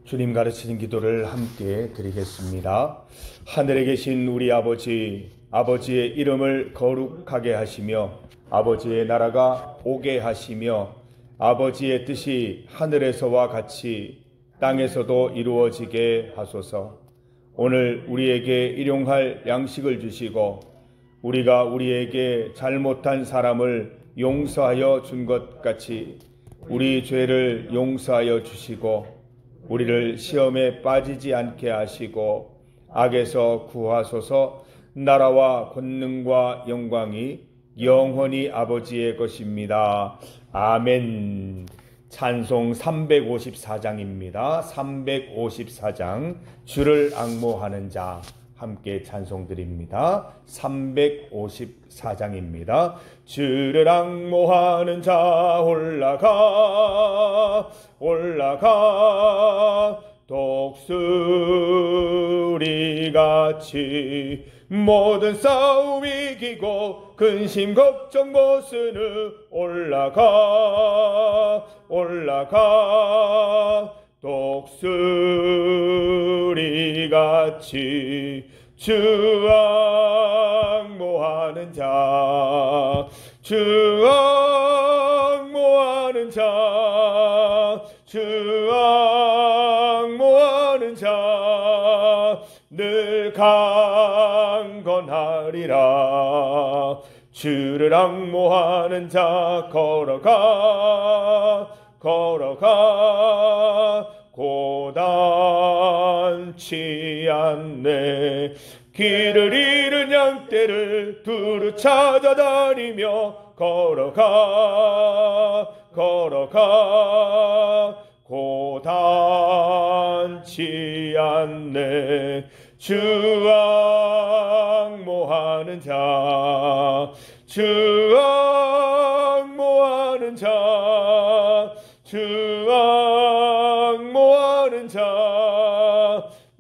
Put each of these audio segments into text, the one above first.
주님 가르치는 기도를 함께 드리겠습니다. 하늘에 계신 우리 아버지, 아버지의 이름을 거룩하게 하시며 아버지의 나라가 오게 하시며 아버지의 뜻이 하늘에서와 같이 땅에서도 이루어지게 하소서. 오늘 우리에게 일용할 양식을 주시고 우리가 우리에게 잘못한 사람을 용서하여 준 것 같이 우리 죄를 용서하여 주시고 우리를 시험에 빠지지 않게 하시고 악에서 구하소서. 나라와 권능과 영광이 영원히 아버지의 것입니다. 아멘. 찬송 354장입니다. 354장 주를 앙모하는 자 함께 찬송 드립니다. 354장입니다. 주를 앙모하는 자 올라가 독수리같이 모든 싸움 이기고 근심 걱정 벗은 후 올라가 독수리같이 주 앙모하는 자 늘 강건하리라. 주를 앙모하는 자 걸어가 고단치 않네. 길을 잃은 양떼를 두루 찾아다니며 걸어가 고단치 않네. 주 앙모하는 자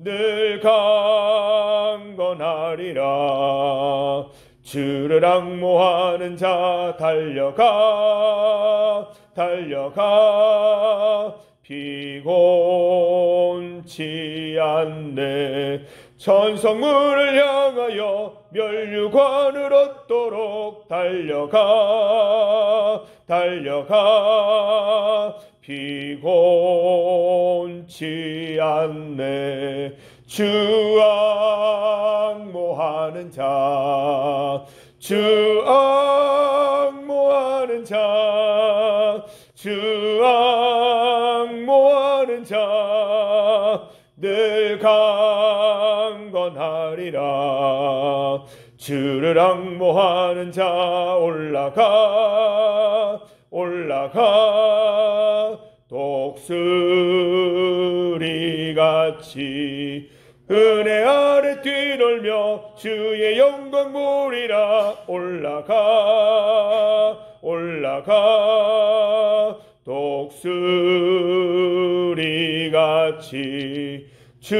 늘 강건하리라. 주를 앙모하는 자 달려가 피곤치 않네. 천성문을 향하여 멸류관을 얻도록 달려가 피곤치 않네. 주 앙모하는 자 늘 강건하리라. 주를 앙모하는 자 올라가 독수리같이 은혜 아래 뛰놀며 주의 영광 보리라. 올라가 독수리같이 주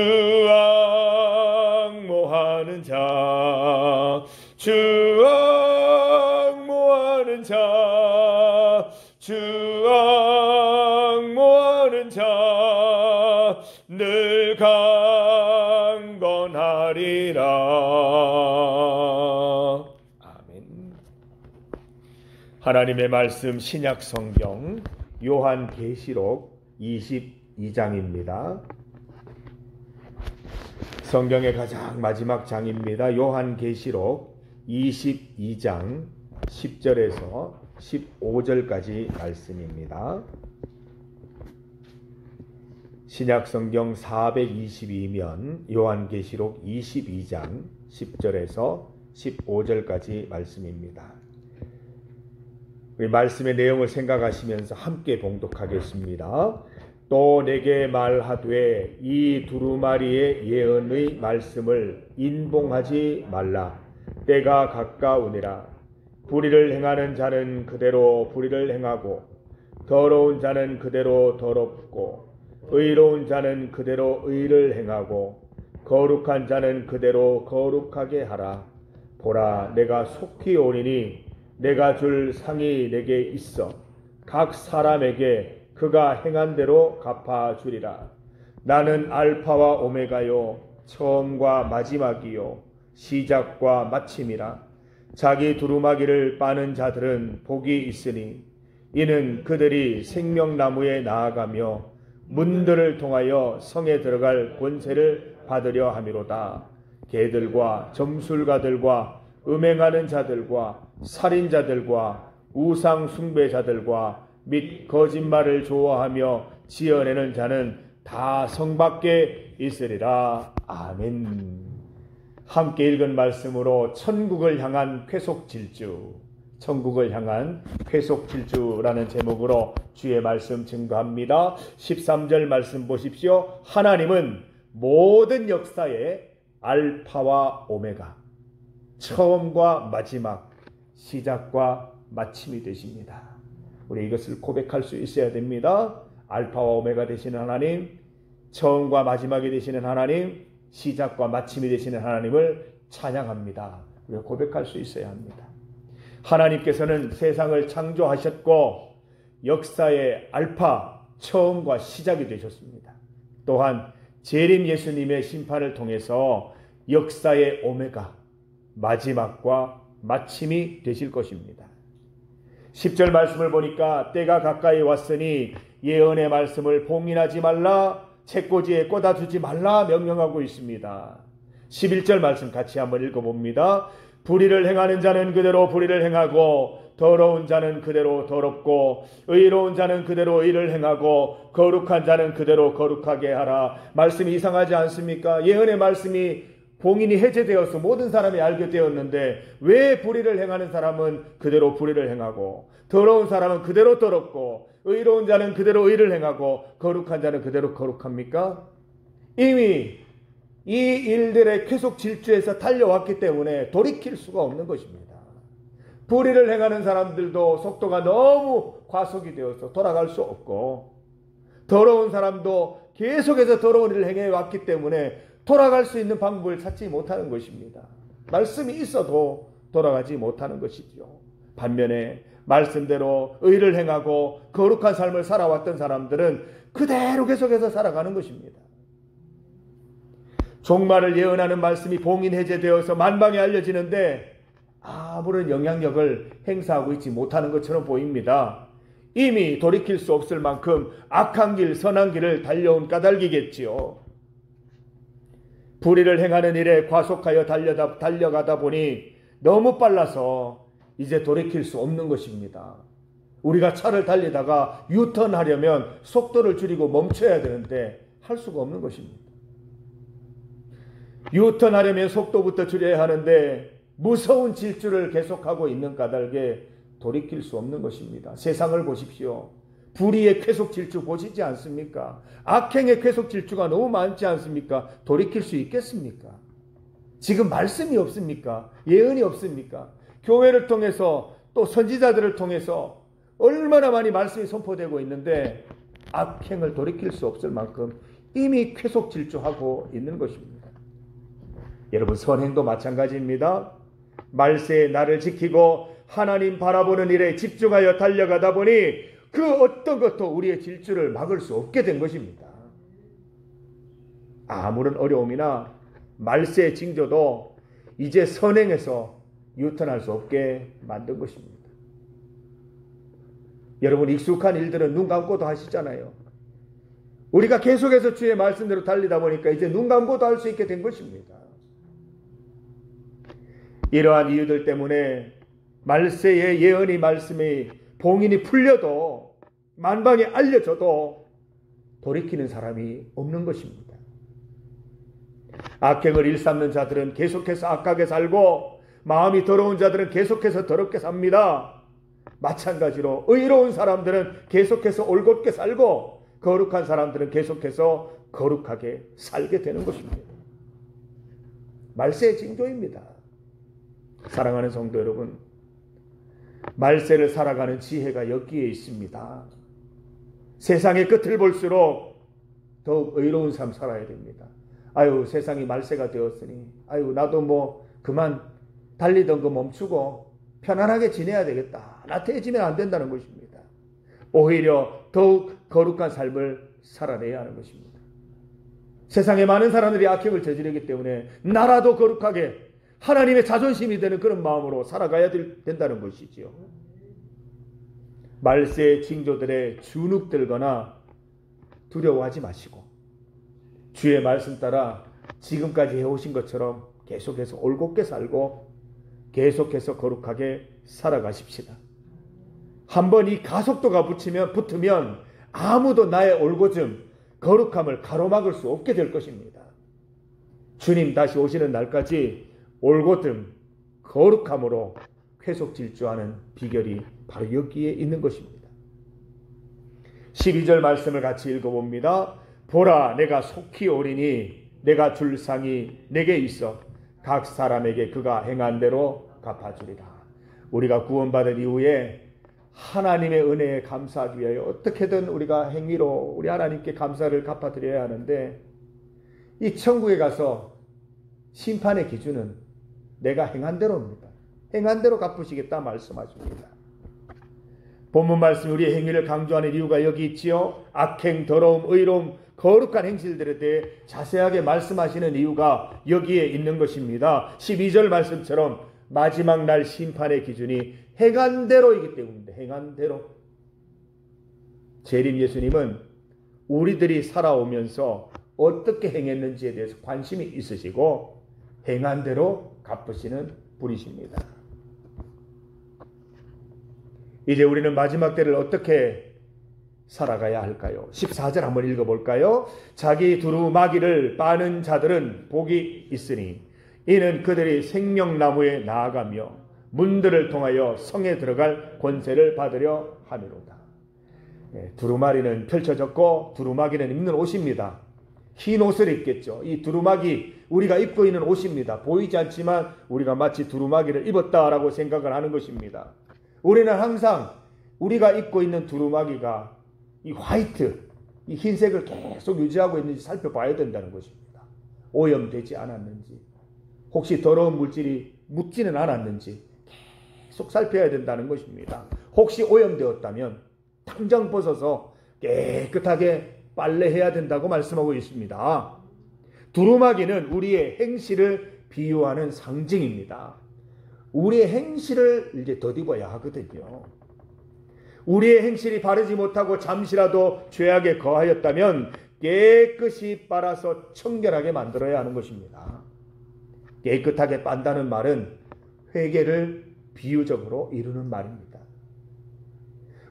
앙모하는 자 늘 강건하리라. 아멘. 하나님의 말씀 신약 성경 요한계시록 22장입니다. 성경의 가장 마지막 장입니다. 요한계시록 22장 10절에서 15절까지 말씀입니다. 신약성경 422면 요한계시록 22장 10절에서 15절까지 말씀입니다. 우리 말씀의 내용을 생각하시면서 함께 봉독하겠습니다. 또 내게 말하되 이 두루마리의 예언의 말씀을 인봉하지 말라. 때가 가까우니라. 불의를 행하는 자는 그대로 불의를 행하고 더러운 자는 그대로 더럽고 의로운 자는 그대로 의를 행하고 거룩한 자는 그대로 거룩하게 하라. 보라, 내가 속히 오리니 내가 줄 상이 내게 있어 각 사람에게 그가 행한 대로 갚아주리라. 나는 알파와 오메가요 처음과 마지막이요 시작과 마침이라. 자기 두루마기를 빠는 자들은 복이 있으니 이는 그들이 생명나무에 나아가며 문들을 통하여 성에 들어갈 권세를 받으려 함이로다. 개들과 점술가들과 음행하는 자들과 살인자들과 우상 숭배자들과 및 거짓말을 좋아하며 지어내는 자는 다 성 밖에 있으리라. 아멘. 함께 읽은 말씀으로 천국을 향한 쾌속질주, 천국을 향한 쾌속질주라는 제목으로 주의 말씀 증거합니다. 13절 말씀 보십시오. 하나님은 모든 역사의 알파와 오메가, 처음과 마지막, 시작과 마침이 되십니다. 우리 이것을 고백할 수 있어야 됩니다. 알파와 오메가 되시는 하나님, 처음과 마지막이 되시는 하나님, 시작과 마침이 되시는 하나님을 찬양합니다. 우리가 고백할 수 있어야 합니다. 하나님께서는 세상을 창조하셨고 역사의 알파, 처음과 시작이 되셨습니다. 또한 재림 예수님의 심판을 통해서 역사의 오메가, 마지막과 마침이 되실 것입니다. 10절 말씀을 보니까 때가 가까이 왔으니 예언의 말씀을 봉인하지 말라, 책꽂이에 꽂아두지 말라 명령하고 있습니다. 11절 말씀 같이 한번 읽어봅니다. 불의를 행하는 자는 그대로 불의를 행하고 더러운 자는 그대로 더럽고 의로운 자는 그대로 의를 행하고 거룩한 자는 그대로 거룩하게 하라. 말씀이 이상하지 않습니까? 예언의 말씀이 봉인이 해제되어서 모든 사람이 알게 되었는데 왜 불의를 행하는 사람은 그대로 불의를 행하고 더러운 사람은 그대로 더럽고 의로운 자는 그대로 의를 행하고 거룩한 자는 그대로 거룩합니까? 이미 이 일들의 계속 질주에서 달려왔기 때문에 돌이킬 수가 없는 것입니다. 불의를 행하는 사람들도 속도가 너무 과속이 되어서 돌아갈 수 없고 더러운 사람도 계속해서 더러운 일을 행해왔기 때문에 돌아갈 수 있는 방법을 찾지 못하는 것입니다. 말씀이 있어도 돌아가지 못하는 것이죠. 반면에 말씀대로 의를 행하고 거룩한 삶을 살아왔던 사람들은 그대로 계속해서 살아가는 것입니다. 종말을 예언하는 말씀이 봉인 해제되어서 만방에 알려지는데 아무런 영향력을 행사하고 있지 못하는 것처럼 보입니다. 이미 돌이킬 수 없을 만큼 악한 길, 선한 길을 달려온 까닭이겠지요. 불의를 행하는 일에 과속하여 달려가다 보니 너무 빨라서 이제 돌이킬 수 없는 것입니다. 우리가 차를 달리다가 유턴하려면 속도를 줄이고 멈춰야 되는데 할 수가 없는 것입니다. 유턴하려면 속도부터 줄여야 하는데 무서운 질주를 계속하고 있는 까닭에 돌이킬 수 없는 것입니다. 세상을 보십시오. 불의의 쾌속 질주 보시지 않습니까? 악행의 쾌속 질주가 너무 많지 않습니까? 돌이킬 수 있겠습니까? 지금 말씀이 없습니까? 예언이 없습니까? 교회를 통해서 또 선지자들을 통해서 얼마나 많이 말씀이 선포되고 있는데 악행을 돌이킬 수 없을 만큼 이미 쾌속 질주하고 있는 것입니다. 여러분, 선행도 마찬가지입니다. 말세에 나를 지키고 하나님 바라보는 일에 집중하여 달려가다 보니 그 어떤 것도 우리의 질주를 막을 수 없게 된 것입니다. 아무런 어려움이나 말세의 징조도 이제 선행해서 유턴할 수 없게 만든 것입니다. 여러분, 익숙한 일들은 눈 감고도 하시잖아요. 우리가 계속해서 주의 말씀대로 달리다 보니까 이제 눈 감고도 할 수 있게 된 것입니다. 이러한 이유들 때문에 말세의 예언의 말씀이 봉인이 풀려도 만방에 알려져도 돌이키는 사람이 없는 것입니다. 악행을 일삼는 자들은 계속해서 악하게 살고 마음이 더러운 자들은 계속해서 더럽게 삽니다. 마찬가지로 의로운 사람들은 계속해서 올곧게 살고 거룩한 사람들은 계속해서 거룩하게 살게 되는 것입니다. 말세의 징조입니다. 사랑하는 성도 여러분, 말세를 살아가는 지혜가 여기에 있습니다. 세상의 끝을 볼수록 더욱 의로운 삶 살아야 됩니다. 아유, 세상이 말세가 되었으니 아유, 나도 뭐 그만 달리던 거 멈추고 편안하게 지내야 되겠다, 나태해지면 안 된다는 것입니다. 오히려 더욱 거룩한 삶을 살아내야 하는 것입니다. 세상에 많은 사람들이 악행을 저지르기 때문에 나라도 거룩하게 하나님의 자존심이 되는 그런 마음으로 살아가야 된다는 것이지요. 말세 징조들의 주눅들거나 두려워하지 마시고 주의 말씀 따라 지금까지 해오신 것처럼 계속해서 올곧게 살고 계속해서 거룩하게 살아가십시다. 한번 이 가속도가 붙으면 아무도 나의 올곧음, 거룩함을 가로막을 수 없게 될 것입니다. 주님 다시 오시는 날까지 올곧음, 거룩함으로 계속 질주하는 비결이 바로 여기에 있는 것입니다. 12절 말씀을 같이 읽어봅니다. 보라, 내가 속히 오리니 내가 줄 상이 내게 있어 각 사람에게 그가 행한 대로 갚아주리라. 우리가 구원받은 이후에 하나님의 은혜에 감사하기 위하여 어떻게든 우리가 행위로 우리 하나님께 감사를 갚아드려야 하는데, 이 천국에 가서 심판의 기준은 내가 행한 대로입니다. 행한 대로 갚으시겠다 말씀하십니다. 본문 말씀 우리의 행위를 강조하는 이유가 여기 있지요. 악행, 더러움, 의로움, 거룩한 행실들에 대해 자세하게 말씀하시는 이유가 여기에 있는 것입니다. 12절 말씀처럼 마지막 날 심판의 기준이 행한 대로이기 때문입니다. 행한 대로. 재림 예수님은 우리들이 살아오면서 어떻게 행했는지에 대해서 관심이 있으시고 행한 대로 갚으시는 분이십니다. 이제 우리는 마지막 때를 어떻게 살아가야 할까요? 14절 한번 읽어볼까요? 자기 두루마기를 빠는 자들은 복이 있으니 이는 그들이 생명나무에 나아가며 문들을 통하여 성에 들어갈 권세를 받으려 함이로다. 두루마리는 펼쳐졌고 두루마기는 입는 옷입니다. 흰 옷을 입겠죠. 이 두루마기 우리가 입고 있는 옷입니다. 보이지 않지만 우리가 마치 두루마기를 입었다라고 생각을 하는 것입니다. 우리는 항상 우리가 입고 있는 두루마기가 이 화이트, 이 흰색을 계속 유지하고 있는지 살펴봐야 된다는 것입니다. 오염되지 않았는지, 혹시 더러운 물질이 묻지는 않았는지 계속 살펴야 된다는 것입니다. 혹시 오염되었다면 당장 벗어서 깨끗하게 빨래해야 된다고 말씀하고 있습니다. 두루마기는 우리의 행실을 비유하는 상징입니다. 우리의 행실을 이제 덧입어야 하거든요. 우리의 행실이 바르지 못하고 잠시라도 죄악에 거하였다면 깨끗이 빨아서 청결하게 만들어야 하는 것입니다. 깨끗하게 빤다는 말은 회개를 비유적으로 이루는 말입니다.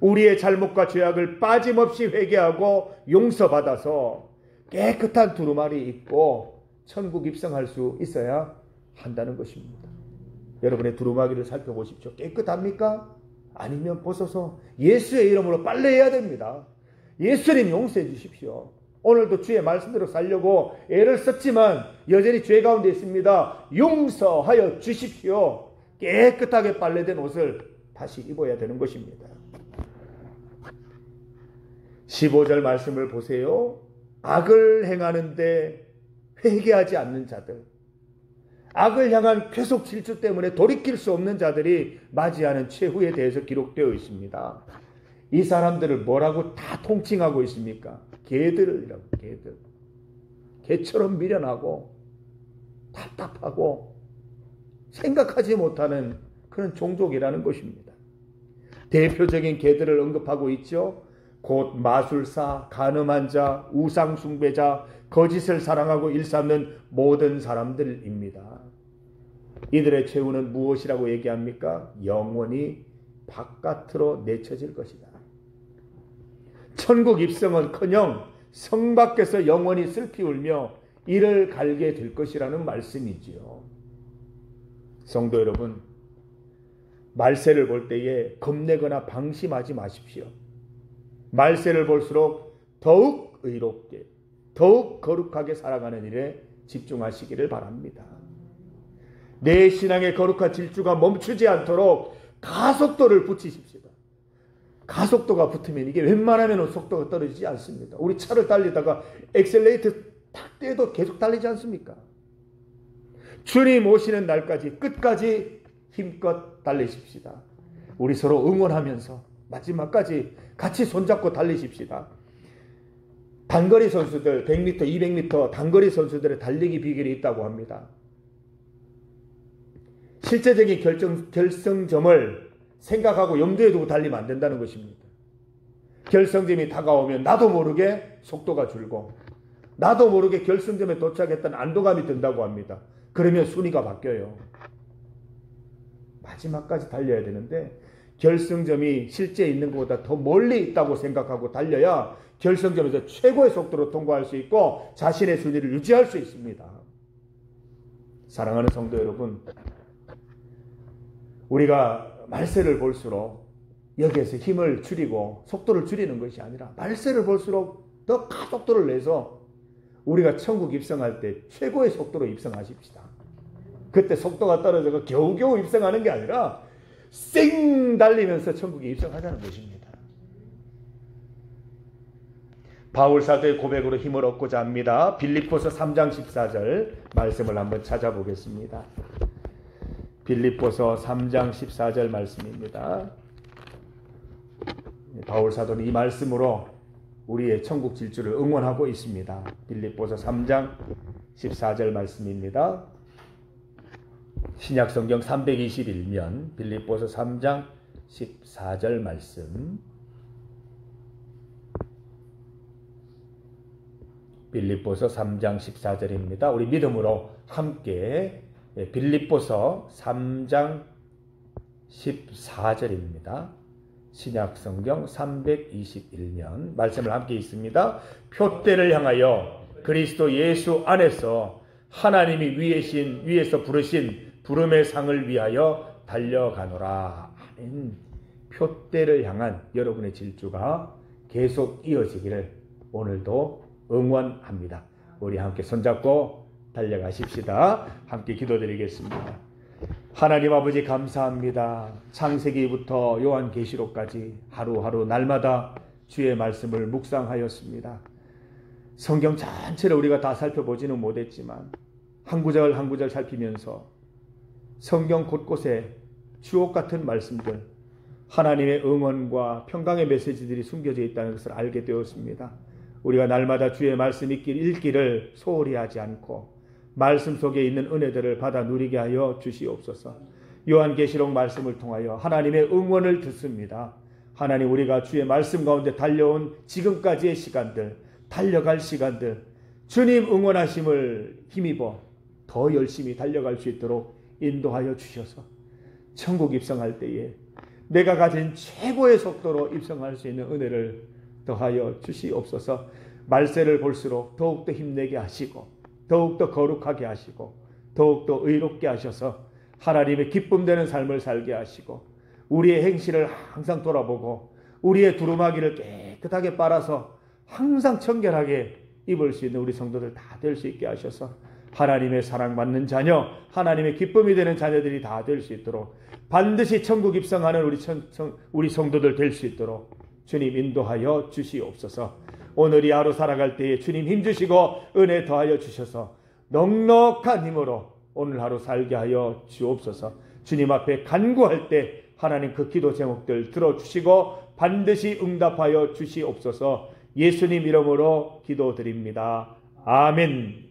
우리의 잘못과 죄악을 빠짐없이 회개하고 용서받아서 깨끗한 두루마리 입고 천국 입성할 수 있어야 한다는 것입니다. 여러분의 두루마기를 살펴보십시오. 깨끗합니까? 아니면 벗어서 예수의 이름으로 빨래해야 됩니다. 예수님 용서해 주십시오. 오늘도 주의 말씀대로 살려고 애를 썼지만 여전히 죄 가운데 있습니다. 용서하여 주십시오. 깨끗하게 빨래된 옷을 다시 입어야 되는 것입니다. 15절 말씀을 보세요. 악을 행하는데 회개하지 않는 자들, 악을 향한 계속 질주 때문에 돌이킬 수 없는 자들이 맞이하는 최후에 대해서 기록되어 있습니다. 이 사람들을 뭐라고 다 통칭하고 있습니까? 개들이라고. 개들. 개처럼 미련하고 답답하고 생각하지 못하는 그런 종족이라는 것입니다. 대표적인 개들을 언급하고 있죠. 곧 마술사, 간음한 자, 우상 숭배자, 거짓을 사랑하고 일삼는 모든 사람들입니다. 이들의 최후는 무엇이라고 얘기합니까? 영원히 바깥으로 내쳐질 것이다. 천국 입성은커녕 성 밖에서 영원히 슬피 울며 이를 갈게 될 것이라는 말씀이지요. 성도 여러분, 말세를 볼 때에 겁내거나 방심하지 마십시오. 말세를 볼수록 더욱 의롭게, 더욱 거룩하게 살아가는 일에 집중하시기를 바랍니다. 내 신앙의 거룩한 질주가 멈추지 않도록 가속도를 붙이십시오. 가속도가 붙으면 이게 웬만하면 속도가 떨어지지 않습니다. 우리 차를 달리다가 엑셀레이터 탁 떼도 계속 달리지 않습니까? 주님 오시는 날까지 끝까지 힘껏 달리십시다. 우리 서로 응원하면서 마지막까지 같이 손잡고 달리십시다. 단거리 선수들 100m, 200m 단거리 선수들의 달리기 비결이 있다고 합니다. 실제적인 결승점을 생각하고 염두에 두고 달리면 안 된다는 것입니다. 결승점이 다가오면 나도 모르게 속도가 줄고 나도 모르게 결승점에 도착했다는 안도감이 든다고 합니다. 그러면 순위가 바뀌어요. 마지막까지 달려야 되는데 결승점이 실제 있는 것보다 더 멀리 있다고 생각하고 달려야 결승점에서 최고의 속도로 통과할 수 있고 자신의 순위를 유지할 수 있습니다. 사랑하는 성도 여러분, 우리가 말세를 볼수록 여기에서 힘을 줄이고 속도를 줄이는 것이 아니라 말세를 볼수록 더 가속도를 내서 우리가 천국 입성할 때 최고의 속도로 입성하십시다. 그때 속도가 떨어져서 겨우겨우 입성하는 게 아니라 쌩 달리면서 천국에 입성하자는 것입니다. 바울 사도의 고백으로 힘을 얻고자 합니다. 빌립보서 3장 14절 말씀을 한번 찾아보겠습니다. 빌립보서 3장 14절 말씀입니다. 바울 사도는 이 말씀으로 우리의 천국 질주를 응원하고 있습니다. 빌립보서 3장 14절 말씀입니다. 신약성경 321면 빌립보서 3장 14절 말씀. 빌립보서 3장 14절입니다. 우리 믿음으로 함께 빌립보서 3장 14절입니다. 신약성경 321면 말씀을 함께 읽습니다. 표대를 향하여 그리스도 예수 안에서 하나님이 위에서 부르신 부름의 상을 위하여 달려가노라. 아멘. 표대를 향한 여러분의 질주가 계속 이어지기를 오늘도 응원합니다. 우리 함께 손잡고 달려가십시다. 함께 기도드리겠습니다. 하나님 아버지 감사합니다. 창세기부터 요한계시록까지 하루하루 날마다 주의 말씀을 묵상하였습니다. 성경 전체를 우리가 다 살펴보지는 못했지만 한 구절 한 구절 살피면서 성경 곳곳에 주옥 같은 말씀들, 하나님의 응원과 평강의 메시지들이 숨겨져 있다는 것을 알게 되었습니다. 우리가 날마다 주의 말씀 읽기를 소홀히 하지 않고 말씀 속에 있는 은혜들을 받아 누리게 하여 주시옵소서. 요한계시록 말씀을 통하여 하나님의 응원을 듣습니다. 하나님, 우리가 주의 말씀 가운데 달려온 지금까지의 시간들, 달려갈 시간들, 주님 응원하심을 힘입어 더 열심히 달려갈 수 있도록 인도하여 주셔서 천국 입성할 때에 내가 가진 최고의 속도로 입성할 수 있는 은혜를 더하여 주시옵소서. 말세를 볼수록 더욱더 힘내게 하시고 더욱더 거룩하게 하시고 더욱더 의롭게 하셔서 하나님의 기쁨되는 삶을 살게 하시고 우리의 행실을 항상 돌아보고 우리의 두루마기를 깨끗하게 빨아서 항상 청결하게 입을 수 있는 우리 성도들 다 될 수 있게 하셔서 하나님의 사랑받는 자녀, 하나님의 기쁨이 되는 자녀들이 다 될 수 있도록 반드시 천국 입성하는 우리 성도들 될 수 있도록 주님 인도하여 주시옵소서. 오늘 이 하루 살아갈 때에 주님 힘주시고 은혜 더하여 주셔서 넉넉한 힘으로 오늘 하루 살게 하여 주옵소서. 주님 앞에 간구할 때 하나님 그 기도 제목들 들어주시고 반드시 응답하여 주시옵소서. 예수님 이름으로 기도드립니다. 아멘.